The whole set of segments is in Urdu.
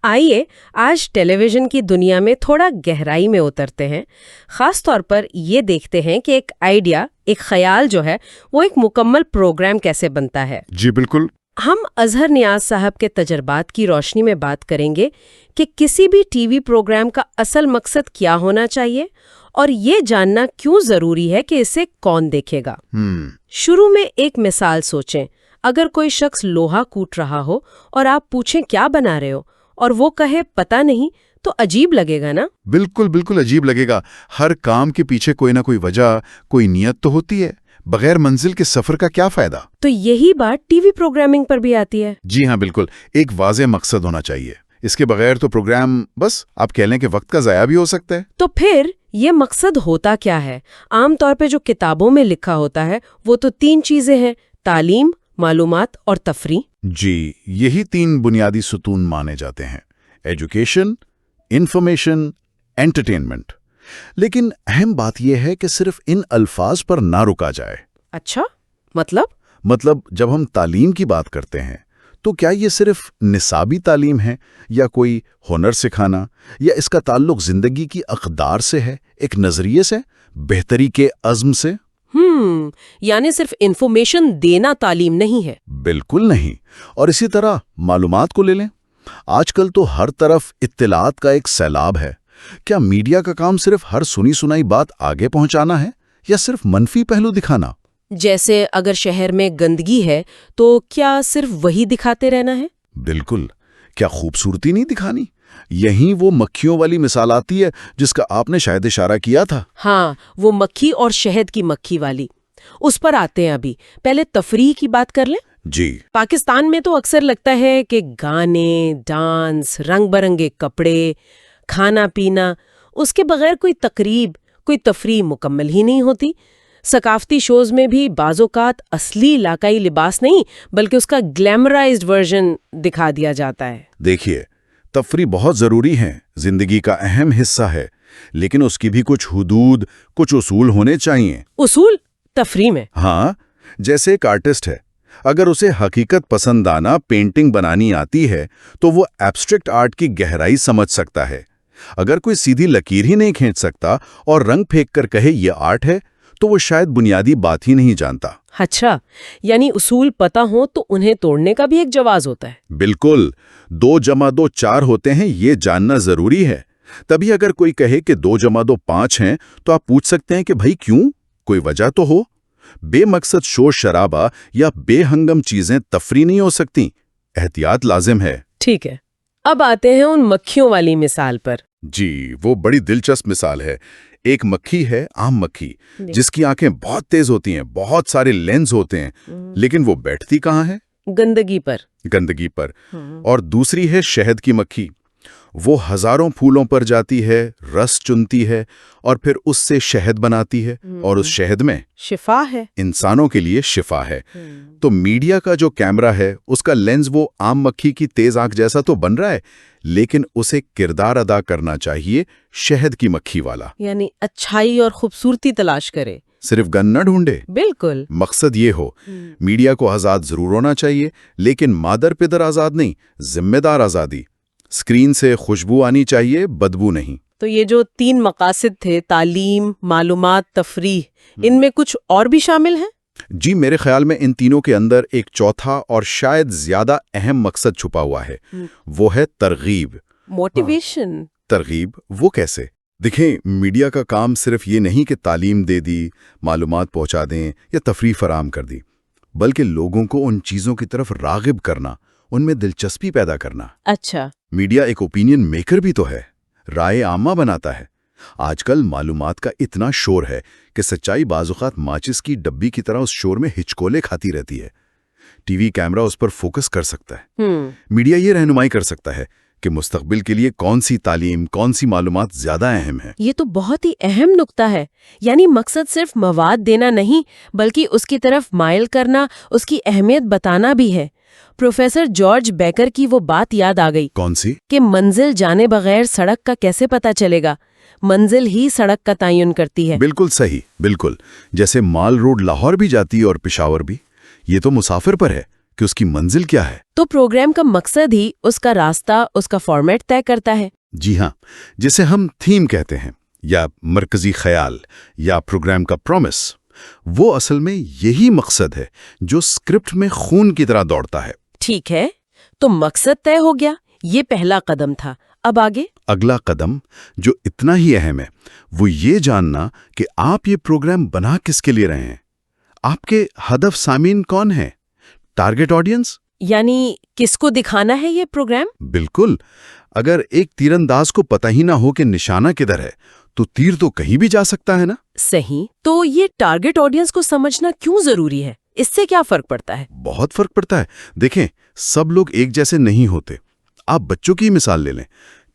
آئیے آج ٹیلی ویژن کی دنیا میں تھوڑا گہرائی میں اترتے ہیں، خاص طور پر یہ دیکھتے ہیں کہ ایک آئیڈیا، ایک خیال جو ہے وہ ایک مکمل پروگرام کیسے بنتا ہے۔ جی بالکل۔ ہم اظہر نیاز صاحب کے تجربات کی روشنی میں بات کریں گے کہ کسی بھی ٹی وی پروگرام کا اصل مقصد کیا ہونا چاہیے اور یہ جاننا کیوں ضروری ہے کہ اسے کون دیکھے گا۔ شروع میں ایک مثال سوچیں، اگر کوئی شخص لوہا کوٹ رہا ہو اور آپ پوچھیں کیا بنا رہے ہو اور وہ کہے پتہ نہیں، تو عجیب لگے گا نا؟ بالکل بالکل عجیب لگے گا۔ ہر کام کے پیچھے کوئی نہ کوئی وجہ، کوئی نیت تو ہوتی ہے۔ بغیر منزل کے سفر کا کیا فائدہ؟ تو یہی بات ٹی وی پروگرامنگ پر بھی آتی ہے۔ جی ہاں بالکل، ایک واضح مقصد ہونا چاہیے۔ اس کے بغیر تو پروگرام بس آپ کہہ لیں کہ وقت کا ضیاع بھی ہو سکتا ہے۔ تو پھر یہ مقصد ہوتا کیا ہے؟ عام طور پہ جو کتابوں میں لکھا ہوتا ہے وہ تو 3 چیزیں ہیں: تعلیم، معلومات اور تفریح۔ جی، یہی 3 بنیادی ستون مانے جاتے ہیں: ایجوکیشن، انفارمیشن، انٹرٹینمنٹ۔ لیکن اہم بات یہ ہے کہ صرف ان الفاظ پر نہ رکا جائے۔ اچھا، مطلب جب ہم تعلیم کی بات کرتے ہیں تو کیا یہ صرف نصابی تعلیم ہے، یا کوئی ہنر سکھانا، یا اس کا تعلق زندگی کی اقدار سے ہے، ایک نظریے سے، بہتری کے عزم سے؟ یعنی صرف انفارمیشن دینا تعلیم نہیں ہے؟ بالکل نہیں۔ اور اسی طرح معلومات کو لے لیں۔ آج کل تو ہر طرف اطلاعات کا ایک سیلاب ہے۔ کیا میڈیا کا کام صرف ہر سنی سنائی بات آگے پہنچانا ہے، یا صرف منفی پہلو دکھانا؟ جیسے اگر شہر میں گندگی ہے تو کیا صرف وہی دکھاتے رہنا ہے؟ بالکل۔ کیا خوبصورتی نہیں دکھانی؟ یہیں وہ مکھیوں والی مثال آتی ہے جس کا آپ نے شاید اشارہ کیا تھا۔ ہاں، وہ مکھی اور شہد کی مکھی والی، اس پر آتے ہیں۔ ابھی پہلے تفریح کی بات کر لیں۔ جی، پاکستان میں تو اکثر لگتا ہے کہ گانے، ڈانس، رنگ برنگے کپڑے، کھانا پینا، اس کے بغیر کوئی تقریب، کوئی تفریح مکمل ہی نہیں ہوتی۔ ثقافتی شوز میں بھی بعض اوقات اصلی علاقائی لباس نہیں بلکہ اس کا گلیمرائزڈ ورژن دکھا دیا جاتا ہے۔ دیکھیے، تفریح بہت ضروری ہے، زندگی کا اہم حصہ ہے، لیکن اس کی بھی کچھ حدود، کچھ اصول ہونے چاہیے۔ اصول تفریح میں؟ ہاں، جیسے ایک آرٹسٹ ہے، اگر اسے حقیقت پسندانہ پینٹنگ بنانی آتی ہے تو وہ ایبسٹریکٹ آرٹ کی گہرائی سمجھ سکتا ہے۔ اگر کوئی سیدھی لکیر ہی نہیں کھینچ سکتا اور رنگ پھینک کر کہے یہ آرٹ ہے تو وہ شاید بنیادی بات ہی نہیں جانتا۔ اچھا، یعنی اصول پتہ ہوں تو انہیں توڑنے کا بھی ایک جواز ہوتا ہے۔ بالکل، 2 + 2 4 ہوتے ہیں، یہ جاننا ضروری ہے۔ تبھی اگر کوئی کہے کہ 2 + 2 5 ہیں تو آپ پوچھ سکتے ہیں کہ بھائی کیوں؟ کوئی وجہ تو ہو۔ بے مقصد شور شرابہ یا بے ہنگم چیزیں تفریح نہیں ہو سکتی، احتیاط لازم ہے۔ ٹھیک ہے، اب آتے ہیں ان مکھیوں والی مثال پر۔ جی، وہ بڑی دلچسپ مثال ہے۔ ایک مکھی ہے، عام مکھی، جس کی آنکھیں بہت تیز ہوتی ہیں، بہت سارے لینز ہوتے ہیں، لیکن وہ بیٹھتی کہاں ہے؟ گندگی پر۔ اور دوسری ہے شہد کی مکھی، وہ ہزاروں پھولوں پر جاتی ہے، رس چنتی ہے اور پھر اس سے شہد بناتی ہے، اور اس شہد میں شفا ہے، انسانوں کے لیے شفا ہے۔ تو میڈیا کا جو کیمرہ ہے، اس کا لینز وہ عام مکھی کی تیز آنکھ جیسا تو بن رہا ہے، لیکن اسے کردار ادا کرنا چاہیے شہد کی مکھی والا۔ یعنی اچھائی اور خوبصورتی تلاش کرے، صرف گن نہ ڈھونڈے۔ بالکل۔ مقصد یہ ہو، میڈیا کو آزاد ضرور ہونا چاہیے، لیکن مادر پدر آزاد نہیں، ذمہ دار آزادی۔ اسکرین سے خوشبو آنی چاہیے، بدبو نہیں۔ تو یہ جو 3 مقاصد تھے، تعلیم، معلومات، تفریح، ان میں کچھ اور بھی شامل ہیں؟ جی، میرے خیال میں ان تینوں کے اندر ایک چوتھا اور شاید زیادہ اہم مقصد چھپا ہوا ہے، وہ ہے ترغیب، موٹیویشن۔ ترغیب وہ کیسے؟ دیکھیں، میڈیا کا کام صرف یہ نہیں کہ تعلیم دے دی، معلومات پہنچا دیں یا تفریح فراہم کر دی، بلکہ لوگوں کو ان چیزوں کی طرف راغب کرنا، ان میں دلچسپی پیدا کرنا۔ اچھا، میڈیا ایک اوپینین میکر بھی تو ہے، رائے عامہ بناتا ہے۔ آج کل معلومات کا اتنا شور ہے کہ سچائی بعض اوقات ماچس کی ڈبی کی طرح اس شور میں ہچکولے کھاتی رہتی ہے۔ ٹی وی کیمرہ اس پر فوکس کر سکتا ہے۔ میڈیا یہ رہنمائی کر سکتا ہے کہ مستقبل کے لیے کون سی تعلیم، کون سی معلومات زیادہ اہم ہے۔ یہ تو بہت ہی اہم نقطہ ہے، یعنی مقصد صرف مواد دینا نہیں بلکہ اس کی طرف مائل کرنا، اس کی اہمیت بتانا بھی ہے۔ پروفیسر جارج بیکر کی وہ بات یاد آ گئی۔ کون سی؟ کہ منزل جانے بغیر سڑک کا کیسے پتہ چلے گا؟ منزل ہی سڑک کا تعین کرتی ہے۔ بالکل صحیح، بالکل۔ جیسے مال روڈ لاہور بھی جاتی ہے اور پشاور بھی، یہ تو مسافر پر ہے کہ اس کی منزل کیا ہے۔ تو پروگرام کا مقصد ہی اس کا راستہ، اس کا فارمیٹ طے کرتا ہے۔ جی ہاں، جسے ہم تھیم کہتے ہیں یا مرکزی خیال یا پروگرام کا پرومس، وہ اصل میں یہی مقصد ہے جو اسکرپٹ میں خون کی طرح دوڑتا ہے۔ ٹھیک ہے، تو مقصد طے ہو گیا، یہ پہلا قدم تھا۔ اب آگے؟ اگلا قدم جو اتنا ہی اہم ہے وہ یہ جاننا کہ آپ یہ پروگرام بنا کس کے لیے رہے ہیں۔ آپ کے ہدف سامعین کون ہیں؟ ٹارگٹ آڈینس، یعنی کس کو دکھانا ہے یہ پروگرام؟ بالکل۔ اگر ایک تیر انداز کو پتہ ہی نہ ہو کہ نشانہ کدھر ہے تو تیر تو کہیں بھی جا سکتا ہے نا۔ صحیح، تو یہ ٹارگٹ آڈینس کو سمجھنا کیوں ضروری ہے؟ اس سے کیا فرق پڑتا ہے؟ بہت فرق پڑتا ہے۔ دیکھیں، سب لوگ ایک جیسے نہیں ہوتے۔ آپ بچوں کی مثال لے لیں،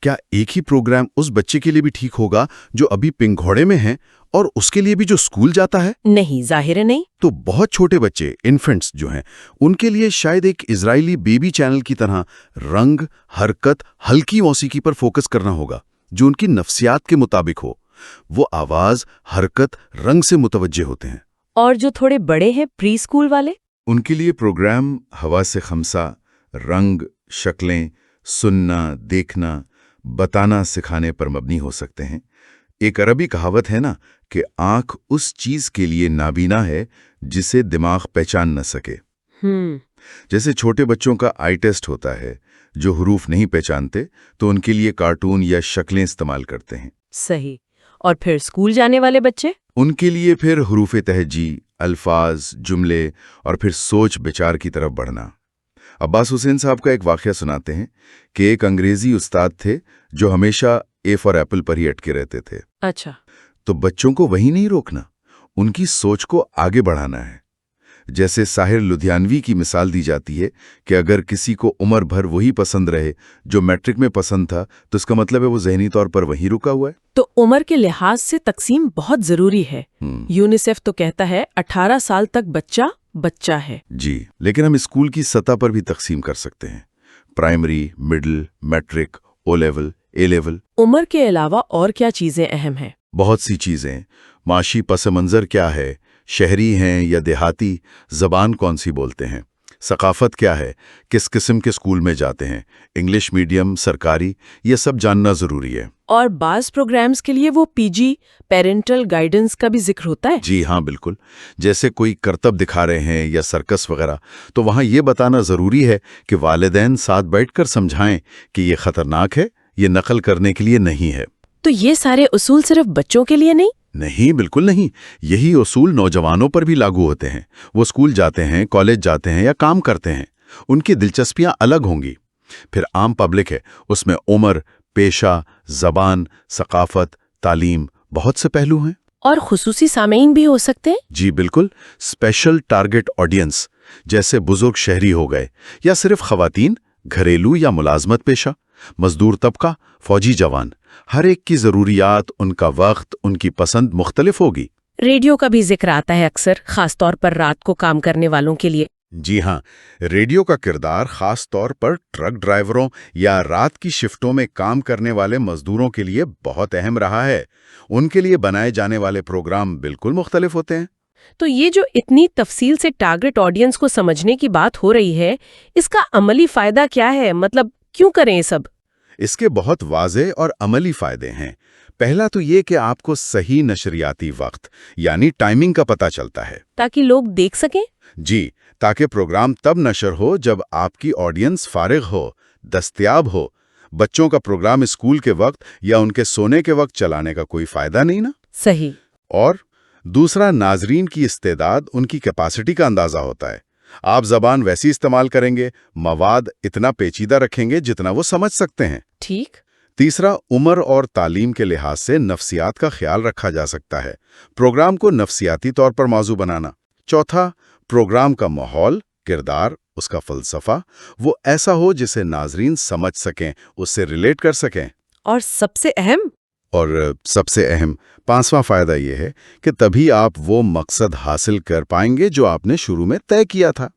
کیا ایک ہی پروگرام اس بچے کے لیے بھی ٹھیک ہوگا جو ابھی پنک گھوڑے میں ہیں اور اس کے لیے بھی جو اسکول جاتا ہے؟ نہیں، ظاہر ہے نہیں۔ تو بہت چھوٹے بچے، انفنٹس جو ہیں، ان کے لیے شاید ایک اسرائیلی بیبی چینل کی طرح رنگ، حرکت، ہلکی موسیقی پر فوکس کرنا ہوگا جو ان کی نفسیات کے مطابق ہو۔ وہ آواز، حرکت، رنگ سے متوجہ ہوتے ہیں۔ اور جو تھوڑے بڑے ہیں، پری اسکول والے؟ ان کے لیے پروگرام ہوا سے خمسہ، رنگ، شکلیں، سننا، دیکھنا، بتانا سکھانے پر مبنی ہو سکتے ہیں۔ ایک عربی کہاوت ہے نا کہ آنکھ اس چیز کے لیے نابینا ہے جسے دماغ پہچان نہ سکے۔ جیسے چھوٹے بچوں کا آئی ٹیسٹ ہوتا ہے، جو حروف نہیں پہچانتے تو ان کے لیے کارٹون یا شکلیں استعمال کرتے ہیں۔ صحیح۔ اور پھر اسکول جانے والے بچے؟ ان کے لیے پھر حروف تہجی، الفاظ، جملے اور پھر سوچ بچار کی طرف بڑھنا۔ عباس حسین صاحب کا ایک واقعہ سناتے ہیں کہ ایک انگریزی استاد تھے جو ہمیشہ اے فار ایپل پر ہی اٹکے رہتے تھے۔ اچھا۔ تو بچوں کو وہی نہیں روکنا، ان کی سوچ کو آگے بڑھانا ہے۔ جیسے ساحر لدھیانوی کی مثال دی جاتی ہے کہ اگر کسی کو عمر بھر وہی پسند رہے جو میٹرک میں پسند تھا تو اس کا مطلب ہے وہ ذہنی طور پر وہیں رکا ہوا ہے۔ تو عمر کے لحاظ سے تقسیم بہت ضروری ہے۔ یونیسیف تو کہتا ہے 18 سال تک بچہ بچہ ہے۔ جی، لیکن ہم اسکول کی سطح پر بھی تقسیم کر سکتے ہیں، primary, middle, matric, O level, A level. عمر کے علاوہ اور کیا چیزیں اہم ہیں؟ بہت سی چیزیں۔ معاشی پس منظر کیا ہے، شہری ہیں یا دیہاتی، زبان کون سی بولتے ہیں، ثقافت کیا ہے، کس قسم کے اسکول میں جاتے ہیں، انگلش میڈیم، سرکاری، یہ سب جاننا ضروری ہے۔ اور بعض پروگرامز کے لیے وہ پی جی، پیرنٹل گائیڈنس کا بھی ذکر ہوتا ہے؟ جی ہاں، بالکل۔ جیسے کوئی کرتب دکھا رہے ہیں یا سرکس وغیرہ، تو وہاں یہ بتانا ضروری ہے کہ والدین ساتھ بیٹھ کر سمجھائیں کہ یہ خطرناک ہے، یہ نقل کرنے کے لیے نہیں ہے۔ تو یہ سارے اصول صرف بچوں کے لیے نہیں؟ نہیں، بالکل نہیں۔ یہی اصول نوجوانوں پر بھی لاگو ہوتے ہیں۔ وہ اسکول جاتے ہیں، کالج جاتے ہیں یا کام کرتے ہیں، ان کی دلچسپیاں الگ ہوں گی۔ پھر عام پبلک ہے، اس میں عمر، پیشہ، زبان، ثقافت، تعلیم، بہت سے پہلو ہیں۔ اور خصوصی سامعین بھی ہو سکتے ہیں؟ جی بالکل، اسپیشل ٹارگٹ آڈینس، جیسے بزرگ شہری ہو گئے، یا صرف خواتین، گھریلو یا ملازمت پیشہ، مزدور طبقہ، فوجی جوان۔ ہر ایک کی ضروریات، ان کا وقت، ان کی پسند مختلف ہوگی۔ ریڈیو کا بھی ذکر آتا ہے اکثر، خاص طور پر رات کو کام کرنے والوں کے لیے۔ جی ہاں، ریڈیو کا کردار خاص طور پر ٹرک ڈرائیوروں یا رات کی شفٹوں میں کام کرنے والے مزدوروں کے لیے بہت اہم رہا ہے۔ ان کے لیے بنائے جانے والے پروگرام بالکل مختلف ہوتے ہیں۔ تو یہ جو اتنی تفصیل سے ٹارگٹ آڈینس کو سمجھنے کی بات ہو رہی ہے، اس کا عملی فائدہ کیا ہے؟ مطلب کیوں کریں یہ سب؟ اس کے بہت واضح اور عملی فائدے ہیں۔ پہلا تو یہ کہ آپ کو صحیح نشریاتی وقت یعنی ٹائمنگ کا پتہ چلتا ہے، تاکہ لوگ دیکھ سکیں۔ جی، تاکہ پروگرام تب نشر ہو جب آپ کی آڈینس فارغ ہو، دستیاب ہو۔ بچوں کا پروگرام اسکول کے وقت یا ان کے سونے کے وقت چلانے کا کوئی فائدہ نہیں نا۔ صحیح۔ اور دوسرا، ناظرین کی استعداد، ان کی کیپیسٹی کا اندازہ ہوتا ہے۔ آپ زبان ویسی استعمال کریں گے، مواد اتنا پیچیدہ رکھیں گے جتنا وہ سمجھ سکتے ہیں۔ ٹھیک۔ تیسرا، عمر اور تعلیم کے لحاظ سے نفسیات کا خیال رکھا جا سکتا ہے، پروگرام کو نفسیاتی طور پر موضوع بنانا۔ چوتھا، پروگرام کا ماحول، کردار، اس کا فلسفہ، وہ ایسا ہو جسے ناظرین سمجھ سکیں، اس سے ریلیٹ کر سکیں۔ اور سب سے اہم پانچواں فائدہ یہ ہے کہ تبھی آپ وہ مقصد حاصل کر پائیں گے جو آپ نے شروع میں طے کیا تھا۔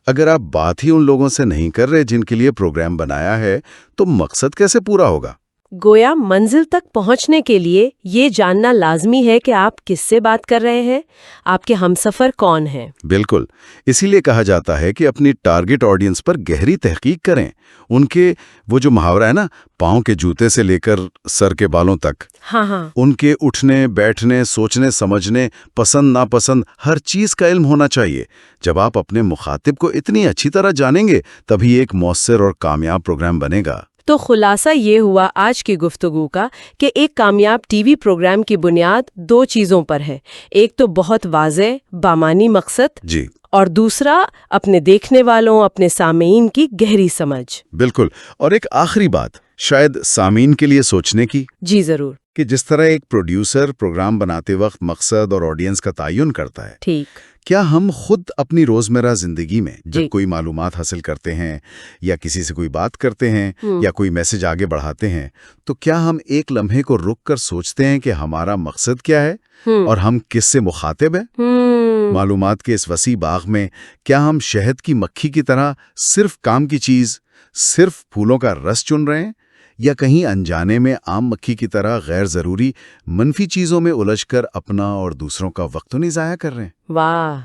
اگر آپ بات ہی ان لوگوں سے نہیں کر رہے جن کے لیے پروگرام بنایا ہے، تو مقصد کیسے پورا ہوگا؟ گویا منزل تک پہنچنے کے لیے یہ جاننا لازمی ہے کہ آپ کس سے بات کر رہے ہیں، آپ کے ہمسفر کون ہیں۔ بالکل، اسی لیے کہا جاتا ہے کہ اپنی ٹارگٹ آڈینس پر گہری تحقیق کریں۔ ان کے وہ جو محاورہ ہے نا، پاؤں کے جوتے سے لے کر سر کے بالوں تک، ہاں، ان کے اٹھنے بیٹھنے سوچنے سمجھنے پسند ناپسند ہر چیز کا علم ہونا چاہیے۔ جب آپ اپنے مخاطب کو اتنی اچھی طرح جانیں گے تبھی ایک مؤثر اور کامیاب پروگرام بنے گا۔ تو خلاصہ یہ ہوا آج کی گفتگو کا کہ ایک کامیاب ٹی وی پروگرام کی بنیاد 2 چیزوں پر ہے، ایک تو بہت واضح بامانی مقصد، جی، اور دوسرا اپنے دیکھنے والوں اپنے سامعین کی گہری سمجھ۔ بالکل، اور ایک آخری بات شاید سامعین کے لیے سوچنے کی، جی ضرور، کہ جس طرح ایک پروڈیوسر پروگرام بناتے وقت مقصد اور آڈینس کا تعین کرتا ہے، ٹھیک، کیا ہم خود اپنی روزمرہ زندگی میں جب جی، کوئی معلومات حاصل کرتے ہیں یا کسی سے کوئی بات کرتے ہیں یا کوئی میسج آگے بڑھاتے ہیں تو کیا ہم ایک لمحے کو رک کر سوچتے ہیں کہ ہمارا مقصد کیا ہے اور ہم کس سے مخاطب ہیں؟ معلومات کے اس وسیع باغ میں کیا ہم شہد کی مکھی کی طرح صرف کام کی چیز، صرف پھولوں کا رس چن رہے ہیں، یا کہیں انجانے میں عام مکھی کی طرح غیر ضروری منفی چیزوں میں الجھ کر اپنا اور دوسروں کا وقت تو نہیں ضائع کر رہے ہیں؟ واہ،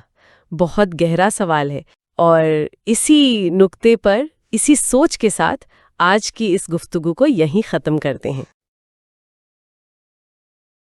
بہت گہرا سوال ہے، اور اسی نقطے پر اسی سوچ کے ساتھ آج کی اس گفتگو کو یہیں ختم کرتے ہیں۔